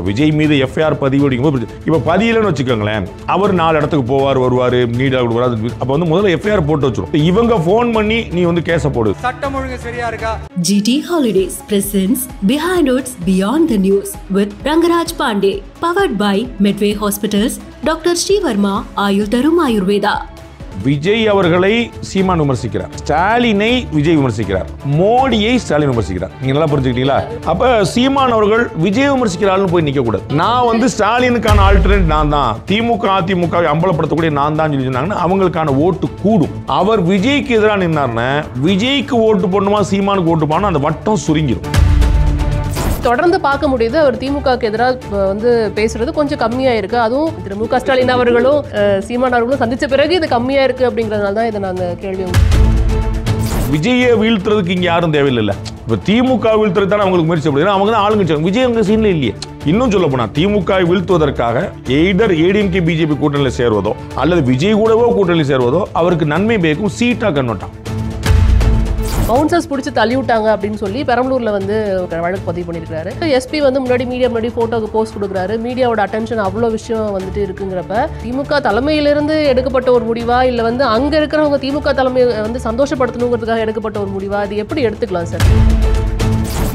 விஜய் மீது எஃப்ஐஆர் பதிவு அப்படிங்கும்போது இப்போ பதியலன்னு வச்சுக்கோங்களேன், அவர் 4 இடத்துக்கு போவார் வருவார், மீடியா கொடுக்குறாரு. அப்போ வந்து முதல்ல எஃப்ஐஆர் போட்டு வச்சிரும். இவங்க ஃபோன் பண்ணி நீ வந்து கேஸை போடு. சட்டம் ஒழுங்கு சரியா இருக்கா? GT Holidays presents Behind Roots Beyond the News with Rangaraj Pandey, powered by Medway Hospitals, Dr. Srivarma Ayur Tharum Ayurveda. Vijay அவர்களை சீமான் விமர்சிக்கிறார், ஸ்டாலினை விஜய் விமர்சிக்கிறார், மோடியை ஸ்டாலின் விமர்சிக்கிறார். நீங்க நல்லா புரிஞ்சுக்கிட்டீங்களா? அப்ப சீமான் அவர்கள் விஜய் விமர்சிக்கிறாள்னு போய் நிக்க கூடாது. நான் வந்து ஸ்டாலினுக்கான ஆல்டர்னேட் நான் தான், திமுக அதிமுகவை அம்பலப்படுத்தக்கூடிய நான் தான் சொல்லி சொன்னாங்கன்னா அவங்களுக்கான ஓட்டு கூடும். அவர் விஜய்க்கு எதிராக நின்னார்னா விஜய்க்கு ஓட்டு போடணுமா சீமானுக்கு ஓட்டு போடணும், அந்த வட்டம் சுருங்கிடும். தொடர்ந்து பார்க்க முடியுது அவர் திமுகவுக்கு எதிராக வந்து பேசுறது கொஞ்சம் கம்மியா இருக்கு. அதுவும் திரு மு.க. ஸ்டாலின் அவர்களும் சீமான் அவர்களும் சந்திச்ச பிறகு இது கம்மியா இருக்கு அப்படிங்கறதுனால தான் இதை நாங்க கேள்வி. விஜயை வீழ்த்துறதுக்கு இங்க யாரும் தேவையில்லை. இப்ப திமுக வீழ்த்துறது தான் அவங்களுக்கு முயற்சி பண்ணுறாங்க. அவங்க தான் ஆளுங்க. விஜய் அவங்க சீன்ல இல்லையே. இன்னும் சொல்ல போனா திமுக வீழ்த்துவதற்காக எய்தர் ஏடிஎம்கே பிஜேபி கூட்டணியில் சேருவதோ அல்லது விஜய் கூடவோ கூட்டணியில் சேருவதோ அவருக்கு நன்மை பேக்கும், சீட்டா கன்வெர்ட். பவுன்சர்ஸ் பிடிச்சி தள்ளி விட்டாங்க அப்படின்னு சொல்லி பெரம்பலூர்ல வந்து வழக்கு பதிவு பண்ணியிருக்காரு. எஸ்பி வந்து மீடியா முன்னாடி போட்டோக்கு போஸ்ட் கொடுக்குறாரு. மீடியாவோட அட்டென்ஷன் அவ்வளோ விஷயம் வந்துட்டு இருக்குங்கிறப்ப திமுக தலைமையிலிருந்து எடுக்கப்பட்ட ஒரு முடிவா இல்லை வந்து அங்க இருக்கிறவங்க திமுக தலைமையை வந்து சந்தோஷப்படுத்தணுங்கிறதுக்காக எடுக்கப்பட்ட ஒரு முடிவா, இது எப்படி எடுத்துக்கலாம் சார்?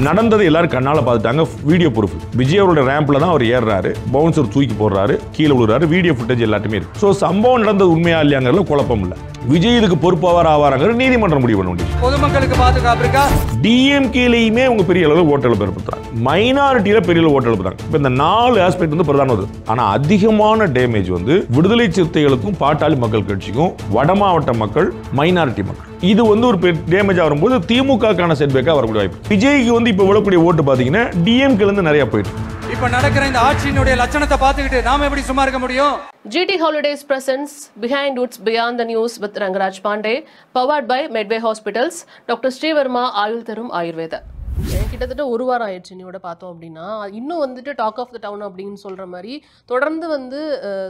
நடந்தது எல்லாரும் கண்ணால பார்த்துட்டாங்க. வீடியோ ப்ரூஃப் விஜய் அவரோட ரேம்ப்ல தான் அவர் ஏறாரு, பவுன்சர் தூக்கி போடுறாரு, கீழே விழுறாரு. வீடியோ ஃபுட்டேஜ் எல்லாத்தையுமே இருக்கு. ஸோ சம்பவம் நடந்தது உண்மையா இல்லையாங்கிறதுல குழப்பம் இல்லை. விஜய் இதுக்கு பொறுப்பாவார் ஆவாராங்கிற நீதிமன்றம் முடிவு பண்ண முடியும். பொதுமக்களுக்கு பாதுகாப்பு இருக்கா? டிஎம்கேலையுமே அவங்க பெரிய அளவில் ஓட்டெழுப்பு ஏற்படுத்துறாங்க, மைனாரிட்டியில பெரிய அளவு ஓட்டெழுப்புறாங்க. இப்போ இந்த 4 ஆஸ்பெக்ட் வந்து பிரதானது. ஆனா அதிகமான டேமேஜ் வந்து விடுதலை சிறுத்தைகளுக்கும் பாட்டாளி மக்கள் கட்சிக்கும், வட மாவட்ட மக்கள், மைனாரிட்டி மக்கள். இது வந்து ஒரு டேமேஜ் வரும்போது திமுகக்கான செட்பேக்கா வரக்கூடிய வாய்ப்பு. விஜய்க்கு வந்து இப்போ விழக்கூடிய ஓட்டு பாத்தீங்கன்னா டிஎம்கேல இருந்து நிறைய போயிட்டு. இப்ப நடக்கிற இந்த ஆட்சியினுடைய லட்சணத்தை பார்த்துக்கிட்டு நாம எப்படி சும்மா இருக்க முடியும்? GT Holidays presents Behind Roots Beyond the News with Rangaraj Pandey, powered by Medway Hospitals, Dr. Srivarma Ayur Tharum Ayurveda. கிட்டத்தட்ட ஒரு வாரம் ஆயிடுச்சு நீயோட பார்த்தோம் அப்படின்னா, இன்னும் வந்துட்டு டாக் ஆஃப் த டவுன் அப்படின்னு சொல்ற மாதிரி தொடர்ந்து வந்து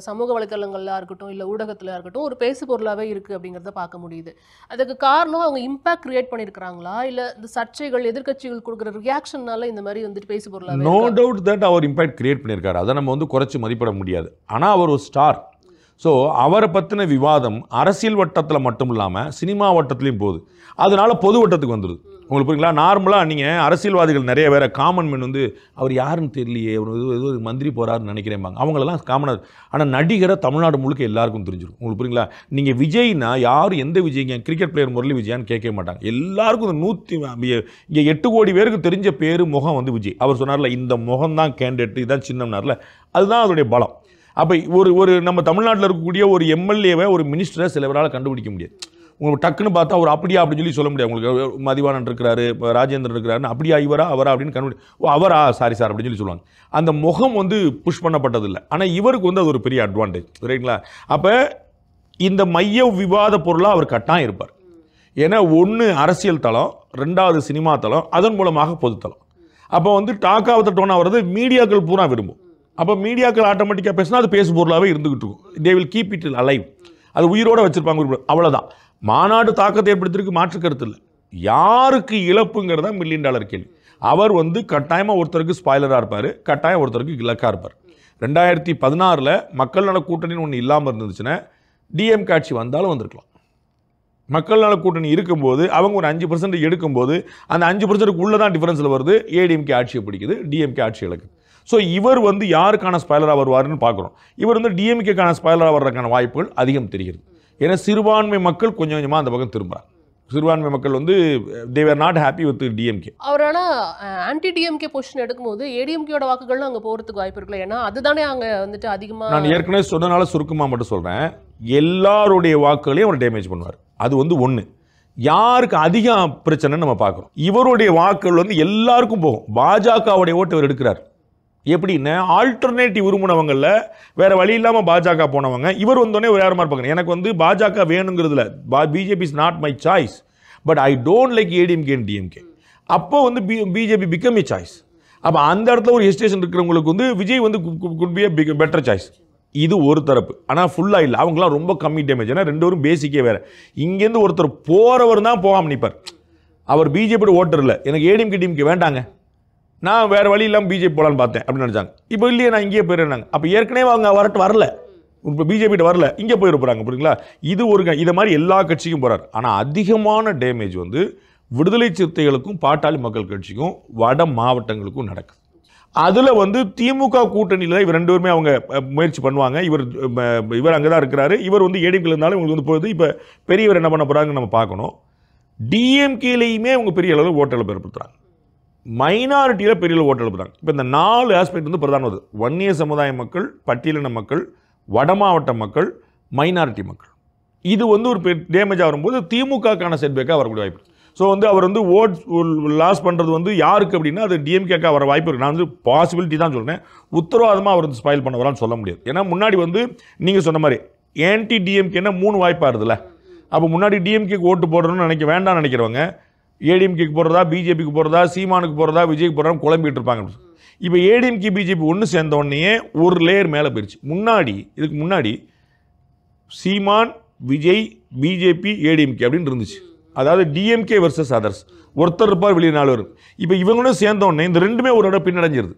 சமூக வலைதளங்கள்ல இருக்கட்டும் இல்லை ஊடகத்துல இருக்கட்டும் ஒரு பேசு பொருளாவே இருக்கு அப்படிங்கிறத பார்க்க முடியுது. அதுக்கு காரணம் அவங்க இம்பாக்ட் கிரியேட் பண்ணியிருக்கிறாங்களா இல்லை இந்த சர்ச்சைகள் எதிர்கட்சிகள் கொடுக்குற ரியாக்ஷன்னால இந்த மாதிரி வந்துட்டு பேசு பொருளாவே? நோ டவுட் தட் அவர் இம்பாக்ட் கிரியேட் பண்ணியிருக்காரு. அதை நம்ம வந்து குறைச்சி மதிப்பிட முடியாது. ஆனால் அவர் ஒரு ஸ்டார். ஸோ அவரை பற்றின விவாதம் அரசியல் வட்டத்தில் மட்டும் இல்லாமல் சினிமா வட்டத்துலையும் போகுது. அதனால பொது வட்டத்துக்கு வந்துடுது. உங்களுக்கு புரியுங்களா? நார்மலாக நீங்கள் அரசியல்வாதிகள் நிறைய வேற காமன் மேன் வந்து அவர் யாருன்னு தெரியலையே, ஒரு ஏதோ மந்திரி போகிறாருன்னு நினைக்கிறேன்பாங்க. அவங்களெல்லாம் காமனாக. ஆனால் நடிகரை தமிழ்நாடு முழுக்க எல்லாருக்கும் தெரிஞ்சிடும். உங்களுக்கு புரியுங்களா? நீங்கள் விஜய்னா யாரும் எந்த விஜய்ங்க கிரிக்கெட் பிளேயர் முரளி விஜயான்னு கேட்க மாட்டாங்க. எல்லாருக்கும் இங்கே 8 கோடி பேருக்கு தெரிஞ்ச பேர் முகம் வந்து விஜய். அவர் சொன்னார்ல இந்த முகம் தான் கேண்டிடேட், இதுதான் சின்னம்னார்ல, அதுதான் அதோடைய பலம். அப்போ ஒரு நம்ம தமிழ்நாட்டில் இருக்கக்கூடிய ஒரு எம்எல்ஏவை ஒரு மினிஸ்டரை சில பேரால் கண்டுபிடிக்க முடியாது. உங்களுக்கு டக்குன்னு பார்த்தா ஒரு அப்படியா அப்படின்னு சொல்லி சொல்ல முடியாது. உங்களுக்கு மதிவானன் இருக்கிறாரு, ராஜேந்திரன் இருக்கிறாருன்னு அப்படியா இவரா அவரா அப்படின்னு கண்டுபிடி அவரா சாரி சார் அப்படின்னு சொல்லி சொல்லுவாங்க. அந்த முகம் வந்து புஷ் பண்ணப்பட்டதில்லை. ஆனால் இவருக்கு வந்து அது ஒரு பெரிய அட்வான்டேஜ், ரைட்டுங்களா? அப்போ இந்த மைய விவாத பொருளாக அவர் கட்டாயம் இருப்பார். ஏன்னா ஒன்று அரசியல் தளம், 2வது சினிமா தளம், அதன் மூலமாக பொதுத்தளம். அப்போ வந்து டாக் ஆஃப் த டவுன் ஆகிறது மீடியாக்கள் பூரா விரும்பும். அப்போ மீடியாக்கள் ஆட்டோமேட்டிக்காக பேசினா அது பேசு பொருளாகவே இருந்துகிட்டு இருக்கும். They will keep it alive. அது உயிரோடு வச்சிருப்பாங்க. அவ்வளோதான். மாநாடு தாக்கத்தை ஏற்படுத்திருக்கு, மாற்று கருத்து இல்லை. யாருக்கு இழப்புங்கிறதா $1 மில்லியன் கேள்வி. அவர் வந்து கட்டாயமாக ஒருத்தருக்கு ஸ்பாய்லராக இருப்பார், கட்டாயம் ஒருத்தருக்கு இலக்காக இருப்பார். 2016 மக்கள் நல கூட்டணின்னு ஒன்று இல்லாமல் இருந்துச்சுன்னா டிஎம்கே ஆட்சி வந்தாலும் வந்திருக்கலாம். மக்கள் நல கூட்டணி இருக்கும்போது அவங்க ஒரு 5% எடுக்கும்போது அந்த 5% உள்ளே தான் டிஃபரன்ஸில் வருது. ஏடிஎம்கே ஆட்சியை பிடிக்குது, டிஎம்கே ஆட்சி இழக்குது. ஸோ இவர் வந்து யாருக்கான ஸ்பாய்லராக வருவார்னு பார்க்குறோம். இவர் வந்து டிஎம்கேக்கான ஸ்பாய்லராக வர்றதுக்கான வாய்ப்புகள் அதிகம் தெரிகிறது. ஏன்னா சிறுபான்மை மக்கள் கொஞ்சம் கொஞ்சமாக அந்த பக்கம் திரும்புகிறாங்க. சிறுபான்மை மக்கள் வந்து they were not happy with DMK. அவர் ஆனால் ஆன்டி டிஎம்கே பொசிஷன் எடுக்கும்போது ஏடிஎம்கேயோட வாக்குகளும் அங்கே போகிறதுக்கு வாய்ப்பு இருக்குல்ல? ஏன்னா அதுதானே அங்கே வந்துட்டு அதிகமாக. நான் ஏற்கனவே சொன்னனால சுருக்கமாக மட்டும் சொல்கிறேன். எல்லாருடைய வாக்குகளையும் அவர் டேமேஜ் பண்ணுவார். அது வந்து ஒன்று. யாருக்கு அதிக பிரச்சனைன்னு நம்ம பார்க்குறோம். இவருடைய வாக்குகள் வந்து எல்லாருக்கும் போகும். பாஜகவுடைய ஓட்டு இவர் எடுக்கிறார். எப்படின்னா ஆல்டர்னேட்டிவ் விரும்பினவங்களில் வேறு வழி இல்லாமல் பாஜக போனவங்க இவர் வந்தோடனே ஒரு யாருமா இருப்பாங்க. எனக்கு வந்து பாஜக வேணுங்கிறதுல BJP is not my choice, but I don't like ADMK and DMK. அப்போ வந்து பிஜேபி பிகம் ஏ சாய்ஸ். அப்போ அந்த இடத்துல ஒரு ஹெசிடேஷன் இருக்கிறவங்களுக்கு வந்து விஜய் வந்து could B A better choice. இது ஒரு தரப்பு. ஆனால் ஃபுல்லாக இல்லை, அவங்களாம் ரொம்ப கம்மி டேமேஜ். ஏன்னா 2 பேரும் பேசிக்கே வேறு. இங்கேருந்து ஒருத்தர் போகிறவர் தான் போகாமல் நிற்பார். அவர் பிஜேபியோட ஓட்டர் இல்லை, எனக்கு ஏடிஎம்கே டிஎம்கே வேண்டாங்க, நான் வேறு வழி இல்லாமல் பிஜேபி போகலான்னு பார்த்தேன் அப்படின்னு நினச்சாங்க. இப்போ இல்லையே நான் இங்கேயே போயிடுறாங்க. அப்போ ஏற்கனவே அவங்க வரல, இப்போ பிஜேபிட்ட வரல, இங்கே போயிட போகிறாங்க. புரியுங்களா? இது ஒரு இதை மாதிரி எல்லா கட்சிக்கும் போகிறார். ஆனால் அதிகமான டேமேஜ் வந்து விடுதலை சிறுத்தைகளுக்கும் பாட்டாளி மக்கள் கட்சிக்கும் வட மாவட்டங்களுக்கும் நடக்குது. அதில் வந்து திமுக கூட்டணியில் இவர் 2 பேருமே அவங்க முயற்சி பண்ணுவாங்க. இவர் அங்கே தான் இருக்கிறாரு. இவர் வந்து ஏடிஎம்கேல இருந்தாலும் இவங்களுக்கு வந்து போகுது. இப்போ பெரியவர் என்ன பண்ண போகிறாங்கன்னு நம்ம பார்க்கணும். டிஎம்கேலையுமே அவங்க பெரிய அளவில் ஓட்டளவு ஏற்படுத்துகிறாங்க. மைனாரிட்டியில் பெரிய அளவு ஓட்டளவு எழுப்புறாங்க. இப்போ இந்த 4 ஆஸ்பெக்ட் வந்து பிரதானது. வன்னிய சமுதாய மக்கள், பட்டியலின மக்கள், வட மாவட்ட மக்கள், மைனாரிட்டி மக்கள். இது வந்து ஒரு டேமேஜ் ஆகும்போது திமுகக்கான செட்பேக்காக வரக்கூடிய வாய்ப்பு. ஸோ வந்து அவர் வந்து ஓட் லாஸ் பண்ணுறது வந்து யாருக்கு அப்படின்னா அது டிஎம்கேக்கா வர வாய்ப்பு இருக்குது. நான் வந்து பாசிபிலிட்டி தான் சொல்கிறேன். உத்தரவாதமாக அவர் வந்து ஸ்பாயில் பண்ண வரான்னு சொல்ல முடியாது. ஏன்னா முன்னாடி வந்து நீங்கள் சொன்ன மாதிரி ஆன்டி டிஎம்கேன்னா 3 வாய்ப்பாக இருதுல்ல. அப்போ முன்னாடி டிஎம்கேக்கு ஓட்டு போடுறோன்னு வேண்டாம்னு நினைக்கிறவங்க ஏடிஎம்கேக்கு போடுறதா, பிஜேபிக்கு போடுறதா, சீமானுக்கு போடுறதா, விஜய்க்கு போடுறதா குழம்பிட்டு இருப்பாங்க. இப்போ ஏடிஎம்கே பிஜேபி ஒன்று சேர்ந்த உடனே ஒரு லேயர் மேலே போயிடுச்சு. இதுக்கு முன்னாடி சீமான், விஜய், பிஜேபி, ஏடிஎம்கே அப்படின்னு இருந்துச்சு. அதாவது டிஎம்கே வர்சஸ் அதர்ஸ். ஒருத்தர் இருப்பார், வெளியே 4 பேர். இப்போ இவங்களும் சேர்ந்த உடனே இந்த 2மே ஒரு இடம் பின்னடைஞ்சிருது.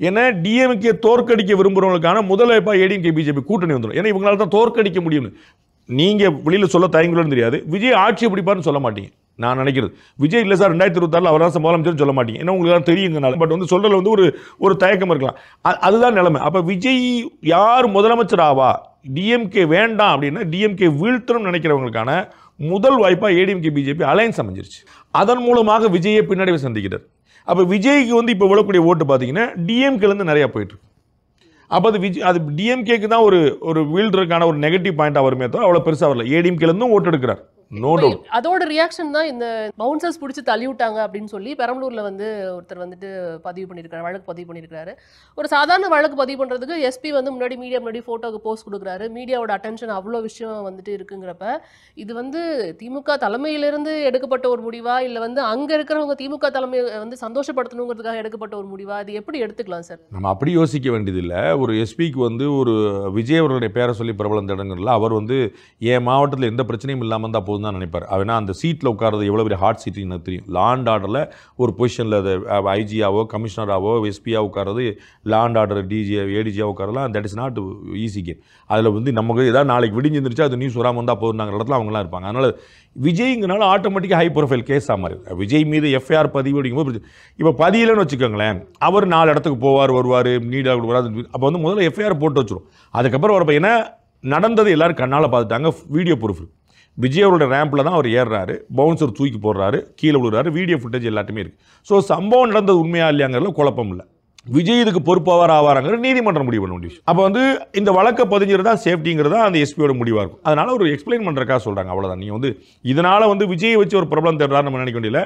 ஏன்னா டிஎம்கே தோற்கடிக்க விரும்புகிறவங்களுக்கான முதல் வாய்ப்பாக ஏடிஎம்கே பிஜேபி கூட்டணி வந்துடும். ஏன்னா இவங்களால தான் தோற்கடிக்க முடியும்னு நீங்கள் வெளியில் சொல்ல தயங்குலன்னு தெரியாது. விஜய் ஆட்சி பிடிப்பார்னு சொல்ல மாட்டீங்க. நான் நினைக்கிறது விஜய் இல்லை சார் 2026 அவர் தான் முதலமைச்சர்னு சொல்ல மாட்டீங்க. ஏன்னா உங்களுக்கு தெரியுங்கனால. பட் வந்து சொல்றதுல வந்து ஒரு தயக்கம் இருக்கலாம். அதுதான் நிலைமை. அப்போ விஜய் யார் முதலமைச்சர் ஆவா, டிஎம்கே வேண்டாம் அப்படின்னா டிஎம்கே வீழ்த்தணும்னு நினைக்கிறவங்களுக்கான முதல் வாய்ப்பாக ஏடிஎம்கே பிஜேபி அலையன்ஸ் அமைஞ்சிருச்சு. அதன் மூலமாக விஜயை பின்னடைவை சந்திக்கிறார். அப்போ விஜய்க்கு வந்து இப்போ விழக்கூடிய ஓட்டு பார்த்தீங்கன்னா டிஎம்கேலேருந்து நிறையா போயிட்டு இருக்கு. அப்போ அது டிஎம்கேக்கு தான் ஒரு வீழ்றதுக்கான ஒரு நெகட்டிவ் பாயிண்டாக வருமே தவிர அவ்வளோ பெருசாக வரல. ஏடிஎம்கேலேருந்தும் ஓட்டு எடுக்கிறார். அதோட ரியாக்ஷன் தான் இந்த பவுன்சர்ஸ் பிடிச்சி தள்ளி விட்டாங்க அப்படின்னு சொல்லி பெரம்பலூர்ல வந்து ஒருத்தர் வந்துட்டு வழக்கு பதிவு பண்ணியிருக்காரு. ஒரு சாதாரண வழக்கு பதிவு பண்றதுக்கு எஸ்பி வந்து முன்னாடி போட்டோக்கு போஸ்ட் கொடுக்குறாரு. மீடியாவோட அட்டென்ஷன் அவ்வளோ விஷயம் வந்துட்டு இருக்குங்கிறப்ப இது வந்து திமுக தலைமையிலிருந்து எடுக்கப்பட்ட ஒரு முடிவா, இல்லை வந்து அங்க இருக்கிறவங்க திமுக தலைமையை வந்து சந்தோஷப்படுத்தணுங்கிறதுக்காக எடுக்கப்பட்ட ஒரு முடிவா, இது எப்படி எடுத்துக்கலாம் சார்? நம்ம அப்படி யோசிக்க வேண்டியதில்லை. ஒரு எஸ்பிக்கு வந்து ஒரு விஜய் அவர்களுடைய பேரை சொல்லி பிரபலம் தேடுங்கிறதுல அவர் வந்து என் மாவட்டத்தில் எந்த பிரச்சனையும் இல்லாமல் தான் போதும் தான் நினைப்பார். அவனா அந்த சீட்டில் உட்காரது எவ்வளோ பெரிய ஹாட் சீட்டுன்னு எனக்கு தெரியும். லா அண்ட் ஆர்டரில் ஒரு பொசிஷனில் அது ஐஜியாவோ கமிஷனராகவோ எஸ்பியாக உட்காரது, லா அண்ட் ஆர்டர் ஏடிஜியாக உட்காரலாம். That is not easy game. அதில் வந்து நமக்கு ஏதாவது நாளைக்கு விடிஞ்சிருந்துச்சா அது நியூஸ் வராமல் வந்தால் போதுனாங்கிற இடத்துல அவங்களாம் இருப்பாங்க. அதனால் விஜய்ங்கனால ஆட்டோமேட்டிக்காக ஹை ப்ரொஃபைல் கேஸாக மாறி விஜய் மீது எஃப்ஐஆர் பதிவு அப்படிங்கும்போது இப்போ பதியலன்னு வச்சுக்கோங்களேன், அவர் 4 இடத்துக்கு போவார் வருவார் மீடியா வராது. அப்போ வந்து முதல்ல எஃப்ஐஆர் போட்டு வச்சிரும். அதுக்கப்புறம் வரப்போ ஏன்னா நடந்தது எல்லோரும் கண்ணால் பார்த்துட்டாங்க. வீடியோ ப்ரூஃப் விஜய் அவரோட ரேம்பில் தான் அவர் ஏறுறாரு, பவுன்சர் தூக்கி போடுறாரு, கீழே விழுறாரு, வீடியோ ஃபுட்டேஜ் எல்லாத்தையுமே இருக்குது. ஸோ சம்பவம் நடந்தது உண்மையா இல்லையாங்கிறதுல குழப்பம் இல்லை. விஜய் இதுக்கு பொறுப்பாவார் ஆவாராங்கிற நீதிமன்றம் முடிவு பண்ண முடியும். அப்போ வந்து இந்த வழக்கை பதிஞ்சிருந்தா சேஃப்டிங்கிறதா அந்த எஸ்பியோட முடிவாக இருக்கும். அதனால் ஒரு எக்ஸ்பிளைன் பண்ணுறக்கா சொல்கிறாங்க, அவ்வளோதான். நீங்கள் வந்து இதனால் வந்து விஜயை வச்சு ஒரு ப்ராப்ளம் தேடுறாரு நம்ம நினைக்க வேண்டியதில்லை.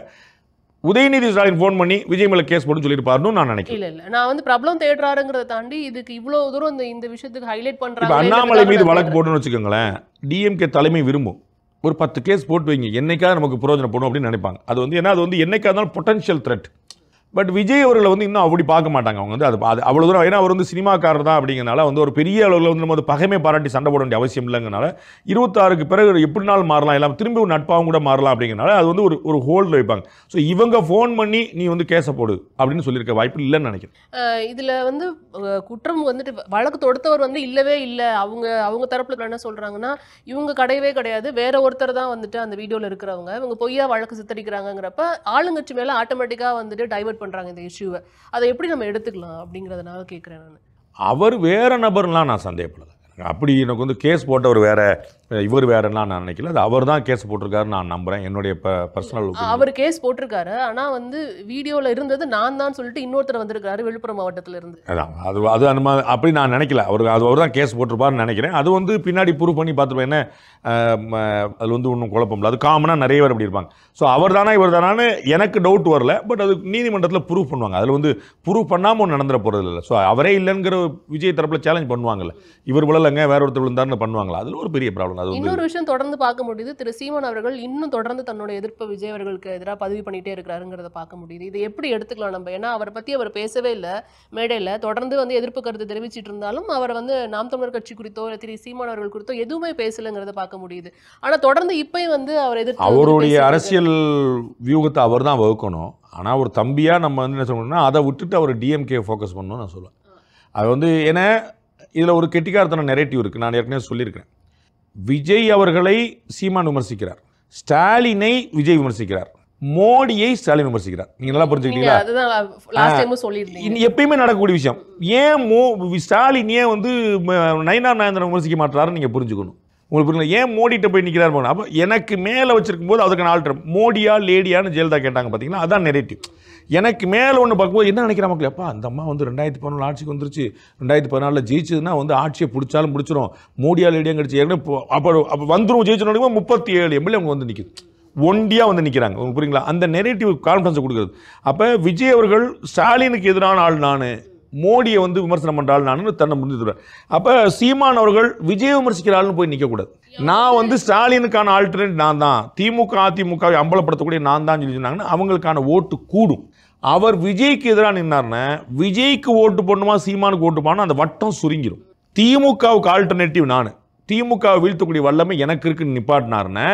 உதயநிதி ஸ்டாலின் ஃபோன் பண்ணி விஜய் மேலே கேஸ் போட்டு சொல்லியிருப்பாருன்னு நான் நினைக்கிறேன். இல்லை நான் வந்து ப்ராப்ளம் தேடுறாருங்கிறத தாண்டி இதுக்கு இவ்வளோ தூரம் இந்த விஷயத்துக்கு ஹைலைட் பண்ணுறாங்க. இப்போ அண்ணாமலை மீது வழக்கு போட்டுன்னு வச்சுக்கோங்களேன், டிஎம்கே தலைமை விரும்பும் ஒரு 10 கேஸ் போட்டு வைங்க, என்னைக்காவது நமக்கு பிரயோஜனப்படும் அப்படின்னு நினைப்பாங்க. அது வந்து ஏன்னா அது வந்து என்னைக்காக இருந்தாலும் பொட்டன்ஷியல் த்ரெட். பட் விஜய் அவர்களை வந்து இன்னும் அப்படி பார்க்க மாட்டாங்க. அவங்க வந்து அது அவ்வளோ தூரம், ஏன்னா அவர் வந்து சினிமாக்காரர் தான் அப்படிங்கிறனால வந்து ஒரு பெரிய அளவில் வந்து நம்ம பகைமை பாராட்டி சண்டை போட வேண்டிய அவசியம் இல்லைங்கனால 26க்கு பிறகு எப்படினாலும் மாறலாம், எல்லாம் திரும்பி ஒரு நட்பாகவும் கூட மாறலாம் அப்படிங்கிறனால அது வந்து ஒரு ஹோல்டில் வைப்பாங்க. ஸோ இவங்க ஃபோன் பண்ணி நீ வந்து கேஸை போடு அப்படின்னு சொல்லியிருக்க வாய்ப்பு இல்லைன்னு நினைக்கிறேன். இதில் வந்து குற்றம் வந்துட்டு வழக்கு தொடுத்தவர் வந்து இல்லவே இல்லை, அவங்க தரப்புல என்ன சொல்கிறாங்கன்னா இவங்க கிடையவே கிடையாது, வேற ஒருத்தர் தான் வந்துட்டு அந்த வீடியோவில் இருக்கிறவங்க இவங்க பொய்யா வழக்கு சித்தரிக்கிறாங்கிறப்ப ஆளுங்கட்சி மேலே ஆட்டோமேட்டிக்காக வந்துட்டு டைவர்ட் பண்றாங்க இந்த இஷ்யூவை. அதை எப்படி நம்ம எடுத்துக்கலாம் அப்படிங்கறதனால கேட்கிறேன் நான். அவர் வேற நபர்லாம் நான் சந்தேகப்படல. அப்படி எனக்கு வந்து கேஸ் போட்டவர் வேற இவர் வேறலாம் நான் நினைக்கல. அது அவர் தான் கேஸ் போட்டிருக்காரு நான் நம்புறேன். என்னுடைய பர்சனல் அவர் கேஸ் போட்டிருக்காரு. ஆனா வந்து வீடியோல இருந்தது நான் தான் சொல்லிட்டு இன்னொருத்தர் வந்திருக்காரு விழுப்புரம் மாவட்டத்துல இருந்து. அது அப்படி நான் நினைக்கல. அவர் தான் கேஸ் போட்டிருப்பாருன்னு நினைக்கிறேன். அது வந்து பின்னாடி ப்ரூவ் பண்ணி பார்த்துருப்பேன். என்ன அது வந்து ஒன்றும் குழப்பம் இல்லை. அது காமனாக நிறைய பேர் அப்படி இருப்பாங்க. ஸோ அவர் தானே இவர் தானே எனக்கு டவுட் வரல. பட் அது நீதிமன்றத்தில் ப்ரூவ் பண்ணுவாங்க. அதில் வந்து ப்ரூவ் பண்ணாமல் ஒன்று நடந்துட போகிறது இல்லை. ஸோ அவரே இல்லைங்கிற விஜய் தரப்பில் சேலஞ்ச் பண்ணுவாங்கல்ல, இவர் விழல விழலைங்க வேற ஒருத்தர் விழுந்தாருன்னு பண்ணுவாங்களா? அதில் ஒரு பெரிய ப்ராப்ளம். அது இன்னொரு விஷயம் தொடர்ந்து பார்க்க முடியுது, திரு சீமான் அவர்கள் இன்னும் தொடர்ந்து தன்னோட எதிர்ப்பு விஜய் அவர்களுக்கு எதிராக பதிவு பண்ணிட்டே இருக்கிறாருங்கிறத பார்க்க முடியுது. இதை எப்படி எடுத்துக்கலாம் நம்ம? ஏன்னா அவரை பற்றி அவர் பேசவே இல்லை மேடையில், தொடர்ந்து வந்து எதிர்ப்பு கருத்து தெரிவிச்சிட்டு இருந்தாலும் அவர் வந்து நாம் தமிழர் கட்சி குறித்தோ திரு சீமான் அவர்கள் குறித்தோ எதுவுமே பேசலைங்கிறத பார்க்க முடியுது. ஆனால் தொடர்ந்து இப்பயும் வந்து அவர் எதிர்த்து அவருடைய அரசியல் வியூகத்தை அவர் தான் வகுக்கணும். ஆனால் ஒரு தம்பியாக நம்ம வந்து என்ன சொல்லணும்னா அதை விட்டுட்டு அவர் டிஎம்கே ஃபோக்கஸ் பண்ணணும்னு நான் சொல்லுவேன். அது வந்து ஏன்னா இதில் ஒரு கெட்டிக்காரத்தன நெரேட்டிவ் இருக்குது. நான் ஏற்கனவே சொல்லியிருக்கிறேன். விஜய் அவர்களை சீமான் விமர்சிக்கிறார், ஸ்டாலினை விஜய் விமர்சிக்கிறார், மோடியை ஸ்டாலின் விமர்சிக்கிறார். நீங்கள் நல்லா புரிஞ்சுக்கிட்டீங்களா? எப்பயுமே நடக்கக்கூடிய விஷயம். ஏன் ஸ்டாலின் ஏன் வந்து நயினார் நாகேந்திரன் விமர்சிக்க மாட்டாருன்னு நீங்கள் புரிஞ்சுக்கணும். உங்களுக்கு புரியல. ஏன் மோடிட்ட போய் நிற்கிறார் போகணும். அப்போ எனக்கு மேலே வச்சிருக்கும் போது அதுக்கான ஆல்டர் மோடியா லேடியான்னு ஜெயலலிதா கேட்டாங்க பார்த்தீங்கன்னா, அதான் நெரேட்டிவ். எனக்கு மேலே ஒன்று பார்க்கும்போது என்ன நினைக்கிற மக்கள், அப்பா அந்த அம்மா வந்து 2014 ஆட்சிக்கு வந்துருச்சு, 2014 ஜெயிச்சதுன்னா வந்து ஆட்சியை பிடிச்சாலும் பிடிச்சிரும், மோடியா லேடியாக கிடச்சி ஏற்கனவே அப்போ வந்துடும் ஜெயிச்சோன்னு 37 எம்எல்ஏ அவங்க வந்து நிற்குது, ஒண்டியாக வந்து நிற்கிறாங்க. உங்களுக்கு புரியுங்களா? அந்த நெரேட்டிவ் கான்ஃபிடன்ஸை கொடுக்குறது. அப்போ விஜய் அவர்கள் ஸ்டாலினுக்கு எதிரான ஆள் நான், மோடியை வந்து விமர்சனம் பண்ணுற ஆள் நான் தன்னை முடிஞ்சுடுவேன். அப்போ சீமான் அவர்கள் விஜய் விமர்சிக்கிற ஆள்னு போய் நிற்கக்கூடாது. நான் வந்து ஸ்டாலினுக்கான ஆல்டர்னேட் நான் தான், திமுக அதிமுகவை அம்பலப்படுத்தக்கூடிய நான் தான் சொல்லி சொன்னாங்கன்னா அவங்களுக்கான ஓட்டு கூடும். அவர் விஜய்க்கு எதிராக நின்னார்னா விஜய்க்கு ஓட்டு போடணுமா சீமானுக்கு ஓட்டு போடணும், அந்த வட்டம் சுருங்கிடும். திமுகவுக்கு ஆல்டர்னேட்டிவ் நான், திமுகவை வீழ்த்தக்கூடிய வல்லமை எனக்கு இருக்குன்னு நிப்பாட்டினார்னா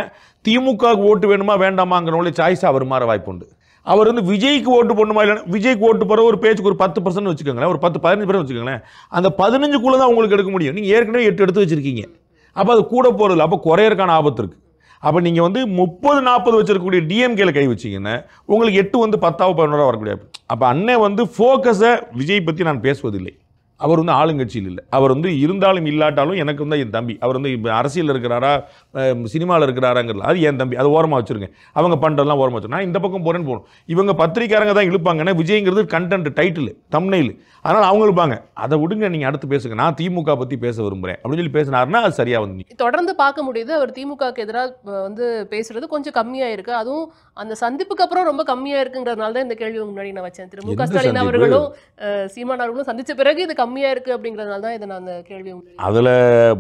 திமுகவுக்கு ஓட்டு வேணுமா வேண்டாமாங்கிறவங்களே சாய்ஸாக அவர் மாற வாய்ப்பு உண்டு. அவர் வந்து விஜய்க்கு ஓட்டு போடணுமா இல்லைன்னா விஜய்க்கு ஓட்டு போகிற ஒரு பேச்சுக்கு ஒரு 10% வச்சுக்கோங்களேன், ஒரு 10-15% வச்சுக்கோங்களேன், அந்த 15க்குள்ளே தான் உங்களுக்கு எடுக்க முடியும். நீங்கள் ஏற்கனவே 8 எடுத்து வச்சுருக்கீங்க. அப்போ அது கூட போகிறதில்ல, அப்போ குறையறதுக்கான ஆபத்து இருக்குது. அப்போ நீங்கள் வந்து 30-40 வச்சிருக்கக்கூடிய டிஎம்கேல கை வச்சிங்கன்னா உங்களுக்கு 8 வந்து 10-11 வரக்கூடிய. அப்போ அண்ணன் வந்து ஃபோக்கஸை விஜய் பற்றி நான் பேசுவதில்லை. அவர் வந்து ஆளுங்கட்சியில் இல்லை. அவர் வந்து இருந்தாலும் இல்லாட்டாலும் எனக்கு வந்து என் தம்பி. அவர் வந்து இப்போ அரசியல் இருக்கிறாரா சினிமாவில் இருக்கிறாராங்கிறது அது என் தம்பி. அது ஓரமாக வச்சுருங்க. அவங்க பண்ணுறதெல்லாம் ஓரமாக வச்சுருங்க. நான் இந்த பக்கம் போகிறேன்னு போகணும். இவங்க பத்திரிக்காரங்க தான் இழுப்பாங்க. ஏன்னா விஜய்ங்கிறது கண்டென்ட், டைட்டில், தம்ப்நெயில். அதனால் அவங்க இழுப்பாங்க. அதை விடுங்க, நீங்கள் அடுத்து பேசுங்க, நான் திமுக பற்றி பேச விரும்புகிறேன் அப்படின்னு சொல்லி பேசினாருன்னா அது சரியாக வந்து தொடர்ந்து பார்க்க முடியுது. அவர் திமுகவுக்கு எதிராக வந்து பேசுறது கொஞ்சம் கம்மியாக இருக்குது. அதுவும் அந்த சந்திப்புக்கு அப்புறம் ரொம்ப கம்மியாக இருக்குங்கிறதுனால தான் இந்த கேள்வி முன்னாடி நான் வச்சேன். திரு மு.க. ஸ்டாலின் அவர்களும் சீமான் அவர்களும் சந்திச்ச பிறகு இது கம்மியாக இருக்குது அப்படிங்கிறதுனால தான் இதை நான் அந்த கேள்வி. அதில்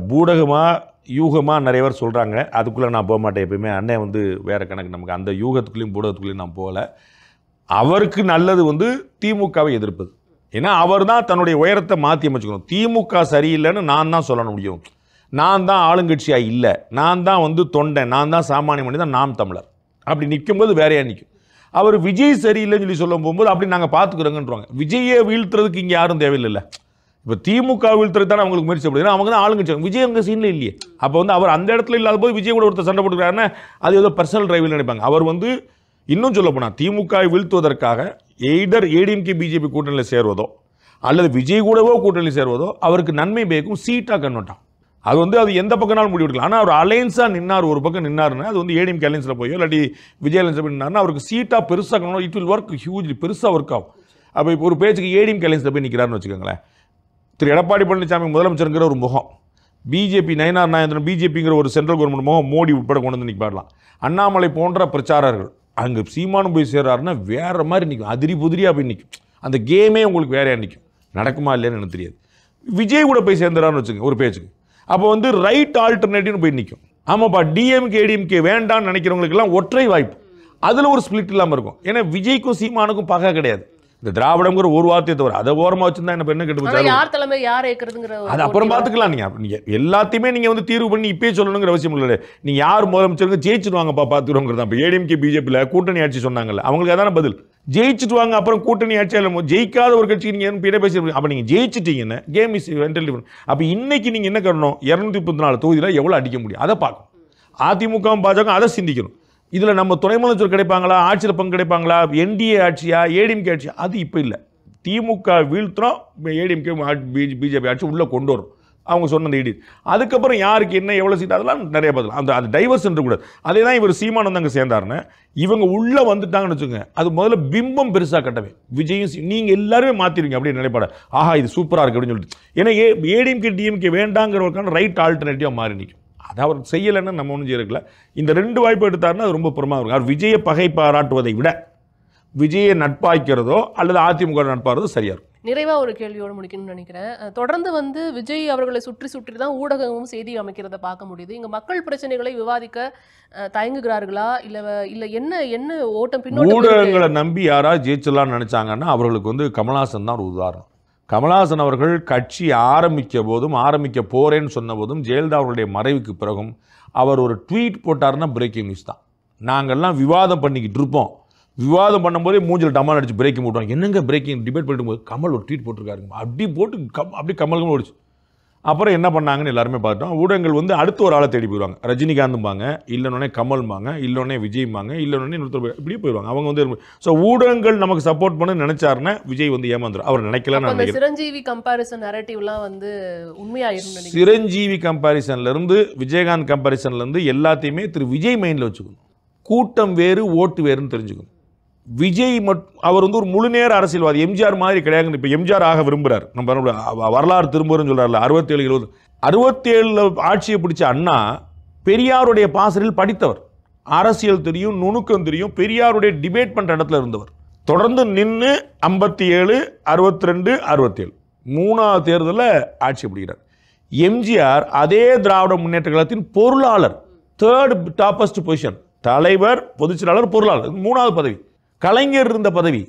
பூடகமாக யூகமாக நிறைய பேர் சொல்கிறாங்க. அதுக்குள்ளே நான் போக மாட்டேன் எப்பயுமே. அண்ணன் வந்து வேறு கணக்கு. நமக்கு அந்த யூகத்துக்குள்ளேயும் பூடகத்துக்குள்ளேயும் நான் போகலை. அவருக்கு நல்லது வந்து திமுகவை எதிர்ப்பது. ஏன்னா அவர் தான் தன்னுடைய உயரத்தை மாற்றி அமைச்சுக்கணும். திமுக சரியில்லைன்னு நான் தான் சொல்ல முடியும். நான் தான் ஆளுங்கட்சியாக இல்லை, நான் தான் வந்து தொண்டை, நான் தான் சாமானிய மனிதன், நாம் தமிழர் அப்படி நிற்கும்போது வேறையாக நிற்கும். அவர் விஜய் சரியில்லைன்னு சொல்லி சொல்ல போகும்போது அப்படி நாங்கள் பார்த்துக்கிறோங்கன்றாங்க. விஜயை வீழ்த்துறதுக்கு இங்கே யாரும் தேவையில்லை. இப்போ திமுக வீழ்த்துறது தானே அவங்களுக்கு முயற்சி பண்ணுறது. அவங்க தான் ஆளுங்கட்சி. விஜய் அவங்க சீனில் இல்லையே. அப்போ வந்து அவர் அந்த இடத்துல இல்லாத போது விஜய் கூட ஒருத்தர் சண்டை போட்டுக்கிறாருன்னா அது ஏதோ பர்சனல் டிரைவில் நினைப்பாங்க. அவர் வந்து இன்னும் சொல்ல போனால் திமுகவை வீழ்த்துவதற்காக எய்டர் ஏடிஎம்கே பிஜேபி கூட்டணியில் சேருவதோ அல்லது விஜய் கூடவோ கூட்டணியில் சேருவதோ அவருக்கு நன்மை பயக்கும், சீட்டாக கன்வெர்ட் ஆகும். அது வந்து அது எந்த பக்கம்னாலும் முடிவு எடுக்கலாம். ஆனால் அவர் அலையன்ஸாக நின்னார், ஒரு பக்கம் நின்னாருன்னா அது வந்து ஏடிஎம்கே அலையன்ஸில் போயோ இல்லாட்டி விஜய் அலையன்ஸில் போய் நின்னாருன்னா அவருக்கு சீட்டாக பெருசாக convert, it will work hugely, பெருசாக ஒர்க் ஆகும். அப்போ இப்போ ஒரு பேச்சுக்கு ஏடிஎம்கே அலையன்ஸில் போய் நிற்கிறாருன்னு வச்சுக்கோங்களேன். திரு எடப்பாடி பழனிசாமி முதலமைச்சருங்கிற ஒரு முகம், பிஜேபி நயினார் நாகேந்திரன் பிஜேபிங்கிற ஒரு சென்ட்ரல் கவர்மெண்ட் முகம் மோடி உட்பட கொண்டு வந்து நிற்பாடலாம். அண்ணாமலை போன்ற பிரச்சாரர்கள் அங்கே சீமானும் போய் சேர்றாருன்னா வேறு மாதிரி நிற்கும், அதிரி புதிரியாக போய் நிற்கும். அந்த கேமே உங்களுக்கு வேறையாக நிற்கும். நடக்குமா இல்லைன்னு எனக்கு தெரியாது. விஜய் கூட போய் சேர்ந்துறான்னு வச்சுங்க ஒரு பேச்சுக்கு, அப்போ வந்து ரைட் ஆல்டர்னேட்டிவ்னு போய் நிற்கும். ஆமாப்பா டிஎம்கே ஏடிஎம்கே வேண்டான்னு நினைக்கிறவங்களுக்கெல்லாம் ஒற்றை வாய்ப்பு, அதில் ஒரு ஸ்பிளிட் இல்லாமல் இருக்கும். ஏன்னா விஜய்க்கும் சீமானுக்கும் பகை கிடையாது. இந்த திராவிடங்கிற ஒரு வார்த்தையை தவிர அதை ஓரமாக வச்சுருந்தா என்ன என்ன கெட்டு அது அப்புறம் பார்த்துக்கலாம். நீங்கள் எல்லாத்தையுமே நீங்கள் வந்து தீர்வு பண்ணி இப்பயே சொல்லணுங்கிற அவசியம் இல்லை. நீங்கள் யார் முதலமைச்சருங்க ஜெயிச்சுடுவாங்கப்பா பார்த்துக்கிறோங்கிறது. இப்போ ஏடிஎம்கே பிஜேபியில் கூட்டணி ஆட்சி சொன்னாங்கல்ல, அவங்களுக்கு அதான பதில். ஜெயிச்சுட்டு வாங்க, அப்புறம் கூட்டணி ஆட்சியால் ஜெயிக்காத ஒரு கட்சிக்கு நீங்கள் பேர பேசி அப்போ நீங்கள் ஜெயிச்சிட்டீங்கன்னா கேம் இஸ் வென்டல் டிஃபரன்ட். அப்போ இன்னைக்கு நீங்கள் என்ன பண்ணணும், 234 தொகுதியில் எவ்வளோ அடிக்க முடியும் அதை பார்க்கணும். அதிமுகவும் பாஜக அதை சிந்திக்கணும். இதில் நம்ம துணை முதலமைச்சர் கிடைப்பாங்களா, ஆட்சியில் பங்கு கிடைப்பாங்களா, என்டிஏ ஆட்சியா ஏடிஎம்கே ஆட்சியா, அது இப்போ இல்லை. திமுக வீழ்த்துறோம், ஏடிஎம்கே பிஜேபி ஆட்சி உள்ளே கொண்டு வரும் அவங்க சொன்ன இடி. அதுக்கப்புறம் யாருக்கு என்ன எவ்வளோ சீட் அதெல்லாம் நிறைய பதில். அது டைவர்ஷன் இருக்கக்கூடாது. அதே தான் இவர் சீமான் வந்து அங்கே சேர்ந்தாருன்னு இவங்க உள்ளே வந்துட்டாங்கன்னு வச்சுக்கோங்க, அது முதல்ல பிம்பம் பெருசாக கட்டவே விஜயும் நீங்கள் எல்லாருமே மாற்றிடுங்க அப்படின்னு நினைப்பாட. ஆஹா இது சூப்பராக இருக்குது அப்படின்னு சொல்லிட்டு. ஏன்னா ஏடிஎம்கே டிஎம்கே வேண்டாங்கிறவருக்கான ரைட் ஆல்டர்னேட்டிவாக மாறி நிற்கும். அதை அவர் செய்யலைன்னு நம்ம ஒன்றும் செய்யறதுல. இந்த 2 வாய்ப்பு எடுத்தாருன்னா அது ரொம்ப புறமாக இருக்கும். அவர் விஜயை பகை பாராட்டுவதை விட விஜயை நட்பாய்க்கிறதோ அல்லது அதிமுக நட்பாகிறதோ சரியாக இருக்கும். நிறைவா ஒரு கேள்வியோடு முடிக்கணும்னு நினைக்கிறேன். தொடர்ந்து வந்து விஜய் அவர்களை சுற்றி சுற்றி தான் ஊடகமும் செய்தி அமைக்கிறத பார்க்க முடியுது. இங்க மக்கள் பிரச்சனைகளை விவாதிக்க தயங்குகிறார்களா இல்ல என்ன ஓட்டம் பின்னோட்டம் ஊடகங்களை நம்பி யாராவது ஜெயிச்சிடலாம்னு நினைச்சாங்கன்னா அவர்களுக்கு வந்து கமல்ஹாசன் தான் ஒரு உதாரணம். கமல்ஹாசன் அவர்கள் கட்சி ஆரம்பிக்க போறேன்னு சொன்ன போதும் ஜெயலலிதா அவர்களுடைய மறைவுக்கு பிறகும் அவர் ஒரு ட்வீட் போட்டாருன்னா பிரேக்கிங் நியூஸ் தான். நாங்கள்லாம் விவாதம் பண்ணிக்கிட்டு இருப்போம். விவாதம் பண்ணும்போதே மூஞ்சில் டமால் அடிச்சு பிரேக்கிங் போட்டுவாங்க. என்னங்க பிரேக்கிங் டிபேட் பண்ணிட்டு போது கமல் ஒரு ட்வீட் போட்டிருக்காருங்க அப்படி போட்டு அப்படி கமல்கள் ஓடிச்சு. அப்புறம் என்ன பண்ணாங்கன்னு எல்லாருமே பார்த்தோம். ஊடகங்கள் வந்து அடுத்த ஒரு ஆளை தேடி போயிடுவாங்க. ரஜினிகாந்த்பாங்க, இல்லைன்னொன்னே கமல்பாங்க, இல்லைன்னே விஜய்பாங்க, இல்லைன்னொன்னே இன்னொருத்தர் இப்படியே போயிடுவாங்க. அவங்க வந்து ஸோ ஊடகங்கள் நமக்கு சப்போர்ட் பண்ண நினைச்சாருன்னா விஜய் வந்து ஏமாந்துடும். அவர் நினைக்கலன்னு நினைக்கிறேன். சிரஞ்சீவி கம்பாரிசன் நரேட்டிவ்லாம் வந்து உண்மையாயிரும். சிரஞ்சீவி கம்பாரிசன்ல இருந்து விஜயகாந்த் கம்பாரிசன்ல இருந்து எல்லாத்தையுமே திரு விஜய் மைண்டில் வச்சுக்கணும். கூட்டம் வேறு ஓட்டு வேறுன்னு தெரிஞ்சுக்கணும். விஜய் அவர் வந்து ஒரு முழு நேர அரசியல்வாதி. எம்ஜிஆர் மாதிரி கிடையாது. இப்போ எம்ஜிஆர் ஆக விரும்புகிறார். நம்ம வரலாறு திரும்புறன்னு சொல்கிறார்ல 67 ஆட்சியை பிடிச்ச அண்ணா பெரியாருடைய பாசறையில் படித்தவர். அரசியல் தெரியும், நுணுக்கம் தெரியும். பெரியாருடைய டிபேட் பண்ணுற இடத்துல இருந்தவர். தொடர்ந்து நின்று 57, 62, 67 மூணாவது தேர்தலில் ஆட்சி பிடிக்கிறார். எம்ஜிஆர் அதே திராவிட முன்னேற்ற கழகத்தின் பொருளாளர், தேர்ட் டாப்பஸ்ட் பொசிஷன், தலைவர், பொதுச்செயலாளர், பொருளாளர், மூணாவது பதவி. கலைஞர் இருந்த பதவி.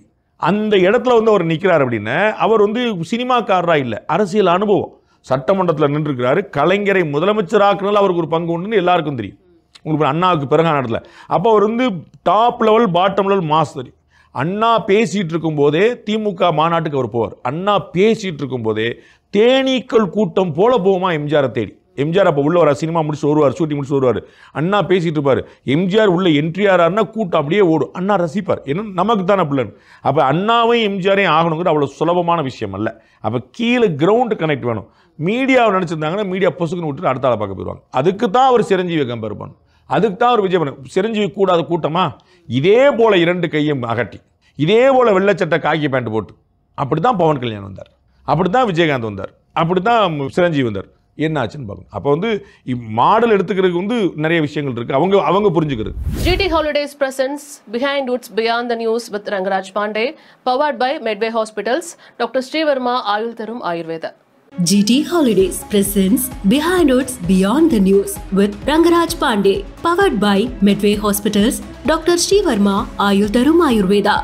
அந்த இடத்துல வந்து அவர் நிற்கிறார் அப்படின்னா அவர் வந்து சினிமாக்காரரா இல்லை, அரசியல் அனுபவம். சட்டமன்றத்தில் நின்றுருக்கிறாரு. கலைஞரை முதலமைச்சராக்குனால அவருக்கு ஒரு பங்கு உண்டுன்னு எல்லாருக்கும் தெரியும். உங்களுக்கு அண்ணாவுக்கு பிறகு நடத்துல அப்போ அவர் வந்து top level bottom level master. அண்ணா பேசிட்டு இருக்கும் போதே திமுக மாநாட்டுக்கு அவர் போவார். அண்ணா பேசிட்டு இருக்கும் போதே தேனீக்கள் கூட்டம் போல போகுமா எம்ஜிஆரை தேடி. எம்ஜிஆர் அப்போ உள்ள வர சினிமா முடிச்சு வருவார், ஷூட்டிங் முடிச்சு வருவார். அண்ணா பேசிட்டு இருப்பார். எம்ஜிஆர் உள்ள என்ட்ரி ஆறாருன்னா கூட்டம் அப்படியே ஓடும். அண்ணா ரசிப்பார். என்ன நமக்கு தானே பிள்ளைன்னு. அப்போ அண்ணாவையும் எம்ஜிஆரையும் ஆகணுங்கிறது அவ்வளோ சுலபமான விஷயம் அல்ல. அப்போ கீழே கிரவுண்டு கனெக்ட் வேணும். மீடியாவை நினச்சிருந்தாங்கன்னா மீடியா பொசுக்குன்னு விட்டுட்டு அடுத்த ஆளை பார்க்க போயிடுவாங்க. அதுக்கு தான் அவர் சிரஞ்சீவியை கம்பேர் பண்ணணும். அதுக்கு தான் அவர் விஜய் பண்ண. சிரஞ்சீவி கூடாத கூட்டமா இதே போல 2 கையும் அகட்டி, இதே போல வெள்ளச்சட்டை காக்கி பேண்ட் போட்டு அப்படி தான் பவன் கல்யாண் வந்தார், அப்படி தான் விஜயகாந்த் வந்தார், அப்படி தான் சிரஞ்சீவி வந்தார். என்ன ஆச்சுன்னு பார்க்கணும். அப்போ வந்து மாடல் எடுத்துக்கிறதுக்கு வந்து நிறைய விஷயங்கள் இருக்கு. அவங்க புரிஞ்சுக்கிறது. GT Holidays presents Behind Woods Beyond the News with Rangaraj Pandey, powered by Medway Hospitals, Dr. Srivarma Ayul Tharum Ayurveda. GT Holidays presents Behind Woods Beyond the News with Rangaraj Pandey, powered by Medway Hospitals, Dr. Srivarma Ayul Tharum Ayurveda.